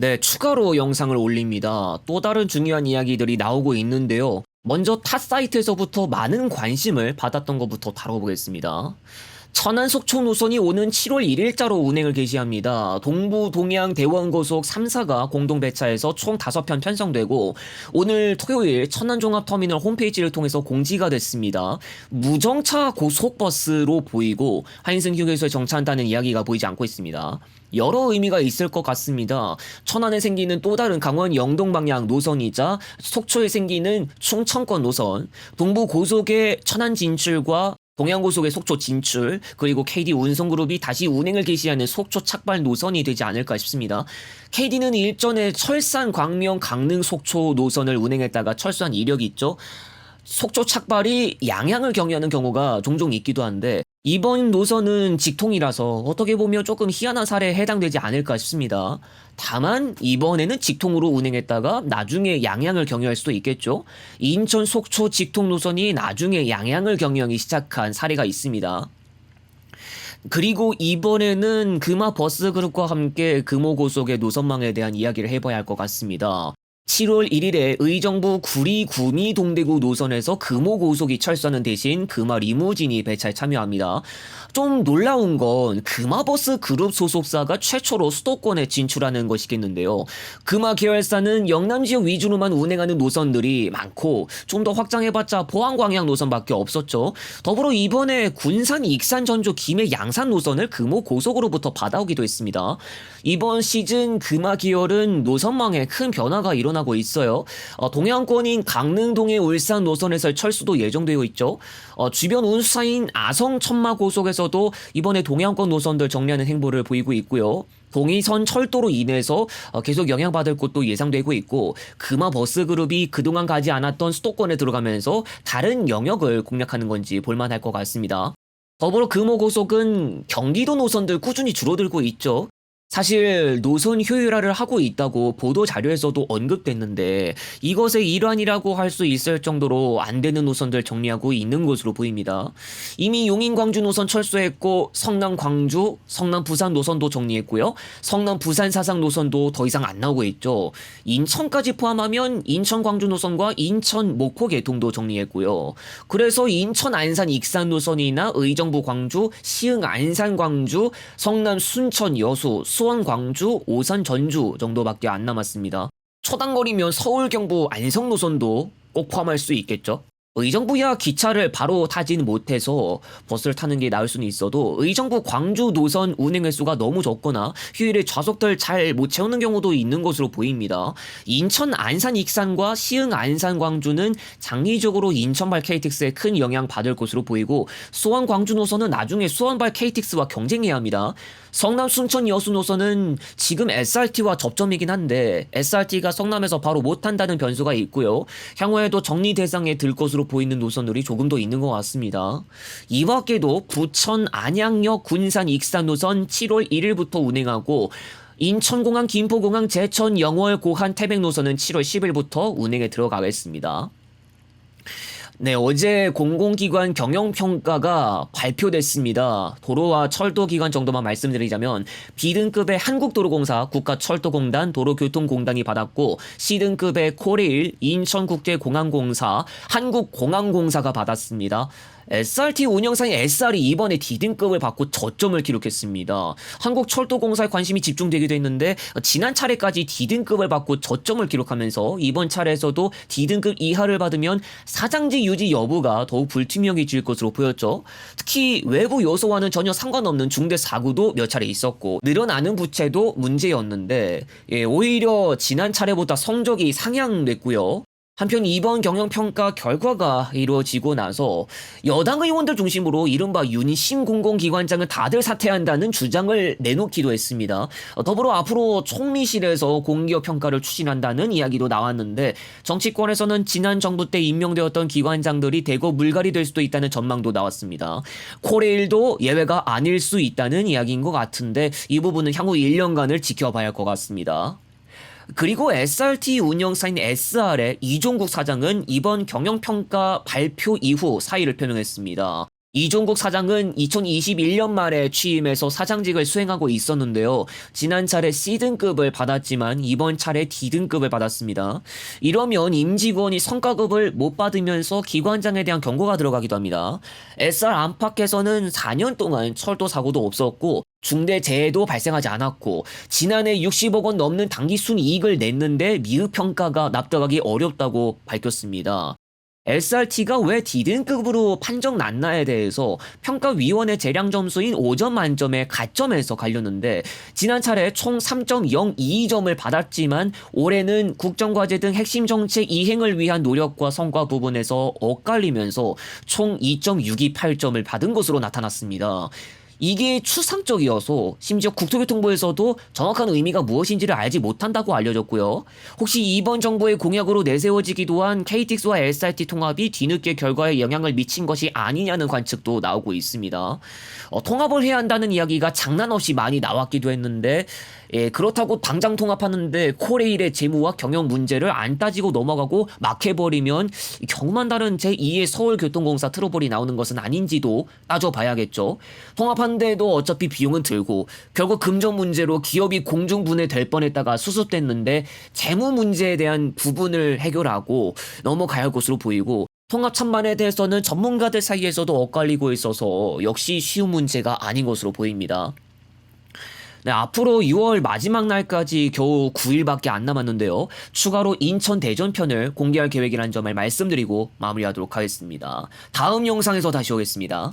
네, 추가로 영상을 올립니다. 또 다른 중요한 이야기들이 나오고 있는데요. 먼저 타 사이트에서부터 많은 관심을 받았던 것부터 다뤄보겠습니다. 천안 속초 노선이 오는 7월 1일자로 운행을 개시합니다. 동부 동양 대원고속 3사가 공동 배차해서 총 5편 편성되고 오늘 토요일 천안종합터미널 홈페이지를 통해서 공지가 됐습니다. 무정차 고속버스로 보이고 한승 휴게소에 정차한다는 이야기가 보이지 않고 있습니다. 여러 의미가 있을 것 같습니다. 천안에 생기는 또 다른 강원 영동 방향 노선이자 속초에 생기는 충청권 노선, 동부 고속의 천안 진출과 동양고속의 속초 진출, 그리고 KD 운송그룹이 다시 운행을 개시하는 속초 착발 노선이 되지 않을까 싶습니다. KD는 일전에 철산, 광명, 강릉, 속초 노선을 운행했다가 철수한 이력이 있죠. 속초 착발이 양양을 경유하는 경우가 종종 있기도 한데 이번 노선은 직통이라서 어떻게 보면 조금 희한한 사례에 해당되지 않을까 싶습니다. 다만 이번에는 직통으로 운행했다가 나중에 양양을 경유할 수도 있겠죠. 인천 속초 직통 노선이 나중에 양양을 경유하기 시작한 사례가 있습니다. 그리고 이번에는 금화 버스그룹과 함께 금호고속의 노선망에 대한 이야기를 해봐야 할 것 같습니다. 7월 1일에 의정부 구리 구미 동대구 노선에서 금호고속이 철수하는 대신 금화 리무진이 배차에 참여합니다. 좀 놀라운 건 금화버스 그룹 소속사가 최초로 수도권에 진출하는 것이겠는데요. 금화 계열사는 영남 지역 위주로만 운행하는 노선들이 많고 좀 더 확장해봤자 포항광양 노선밖에 없었죠. 더불어 이번에 군산, 익산, 전주, 김해, 양산 노선을 금호고속으로부터 받아오기도 했습니다. 이번 시즌 금화 계열은 노선망에 큰 변화가 일어나고 있어요. 동해안권인 강릉, 동해, 울산 노선에서 철수도 예정되어 있죠. 주변 운수사인 아성, 천마 고속에서도 이번에 동해안권 노선들 정리하는 행보를 보이고 있고요. 동의선 철도로 인해서 계속 영향받을 곳도 예상되고 있고 금화 버스그룹이 그동안 가지 않았던 수도권에 들어가면서 다른 영역을 공략하는 건지 볼만할 것 같습니다. 더불어 금호고속은 경기도 노선들 꾸준히 줄어들고 있죠. 사실 노선 효율화를 하고 있다고 보도 자료에서도 언급됐는데 이것의 일환이라고 할 수 있을 정도로 안 되는 노선들 정리하고 있는 것으로 보입니다. 이미 용인 광주 노선 철수했고 성남 광주, 성남 부산 노선도 정리했고요. 성남 부산 사상 노선도 더 이상 안 나오고 있죠. 인천까지 포함하면 인천 광주 노선과 인천 목포 개통도 정리했고요. 그래서 인천 안산 익산 노선이나 의정부 광주, 시흥 안산 광주, 성남 순천 여수, 수원 광주, 오산 전주 정도밖에 안 남았습니다. 초단거리면 서울 경부 안성 노선도 꼭 포함할 수 있겠죠. 의정부야 기차를 바로 타지는 못해서 버스를 타는 게 나을 수는 있어도 의정부 광주 노선 운행 횟수가 너무 적거나 휴일에 좌석들 잘 못 채우는 경우도 있는 것으로 보입니다. 인천 안산 익산과 시흥 안산 광주는 장기적으로 인천발 KTX에 큰 영향 받을 것으로 보이고 수원 광주 노선은 나중에 수원발 KTX와 경쟁해야 합니다. 성남 순천 여수 노선은 지금 SRT와 접점이긴 한데 SRT가 성남에서 바로 못 탄다는 변수가 있고요. 향후에도 정리 대상에 들 것으로 보이는 노선들이 조금 더 있는 것 같습니다. 이 밖에도 부천 안양역 군산 익산 노선 7월 1일부터 운행하고 인천공항 김포공항 제천 영월 고한 태백 노선은 7월 10일부터 운행에 들어가겠습니다. 네, 어제 공공기관 경영평가가 발표됐습니다. 도로와 철도기관 정도만 말씀드리자면 B등급의 한국도로공사, 국가철도공단, 도로교통공단이 받았고 C등급의 코레일, 인천국제공항공사, 한국공항공사가 받았습니다. SRT 운영사인 SR이 이번에 D등급을 받고 저점을 기록했습니다. 한국철도공사에 관심이 집중되기도 했는데 지난 차례까지 D등급을 받고 저점을 기록하면서 이번 차례에서도 D등급 이하를 받으면 사장직 유지 여부가 더욱 불투명해질 것으로 보였죠. 특히 외부 요소와는 전혀 상관없는 중대 사고도 몇 차례 있었고 늘어나는 부채도 문제였는데 오히려 지난 차례보다 성적이 상향됐고요. 한편 이번 경영평가 결과가 이루어지고 나서 여당 의원들 중심으로 이른바 윤심 공공기관장을 다들 사퇴한다는 주장을 내놓기도 했습니다. 더불어 앞으로 총리실에서 공기업평가를 추진한다는 이야기도 나왔는데 정치권에서는 지난 정부 때 임명되었던 기관장들이 대거 물갈이 될 수도 있다는 전망도 나왔습니다. 코레일도 예외가 아닐 수 있다는 이야기인 것 같은데 이 부분은 향후 1년간을 지켜봐야 할 것 같습니다. 그리고 SRT 운영사인 SR의 이종국 사장은 이번 경영평가 발표 이후 사의를 표명했습니다. 이종국 사장은 2021년 말에 취임해서 사장직을 수행하고 있었는데요. 지난 차례 C등급을 받았지만 이번 차례 D등급을 받았습니다. 이러면 임직원이 성과급을 못 받으면서 기관장에 대한 경고가 들어가기도 합니다. SR 안팎에서는 4년 동안 철도 사고도 없었고 중대 재해도 발생하지 않았고 지난해 60억 원 넘는 당기 순이익을 냈는데 미흡 평가가 납득하기 어렵다고 밝혔습니다. SRT가 왜 D등급으로 판정났나에 대해서 평가위원회 재량 점수인 5점 만점에 가점에서 갈렸는데 지난 차례 총 3.02점을 받았지만 올해는 국정과제 등 핵심 정책 이행을 위한 노력과 성과 부분에서 엇갈리면서 총 2.628점을 받은 것으로 나타났습니다. 이게 추상적이어서 심지어 국토교통부에서도 정확한 의미가 무엇인지를 알지 못한다고 알려졌고요. 혹시 이번 정부의 공약으로 내세워지기도 한 KTX와 SRT 통합이 뒤늦게 결과에 영향을 미친 것이 아니냐는 관측도 나오고 있습니다. 통합을 해야 한다는 이야기가 장난 없이 많이 나왔기도 했는데 그렇다고 당장 통합하는데 코레일의 재무와 경영 문제를 안 따지고 넘어가고 막 해버리면 경만 다른 제2의 서울교통공사 트러블이 나오는 것은 아닌지도 따져봐야겠죠. 통합하는데도 어차피 비용은 들고 결국 금전 문제로 기업이 공중분해될 뻔했다가 수습됐는데 재무 문제에 대한 부분을 해결하고 넘어가야 할 것으로 보이고 통합 찬반에 대해서는 전문가들 사이에서도 엇갈리고 있어서 역시 쉬운 문제가 아닌 것으로 보입니다. 네, 앞으로 6월 마지막 날까지 겨우 9일밖에 안 남았는데요. 추가로 인천 대전 편을 공개할 계획이라는 점을 말씀드리고 마무리하도록 하겠습니다. 다음 영상에서 다시 오겠습니다.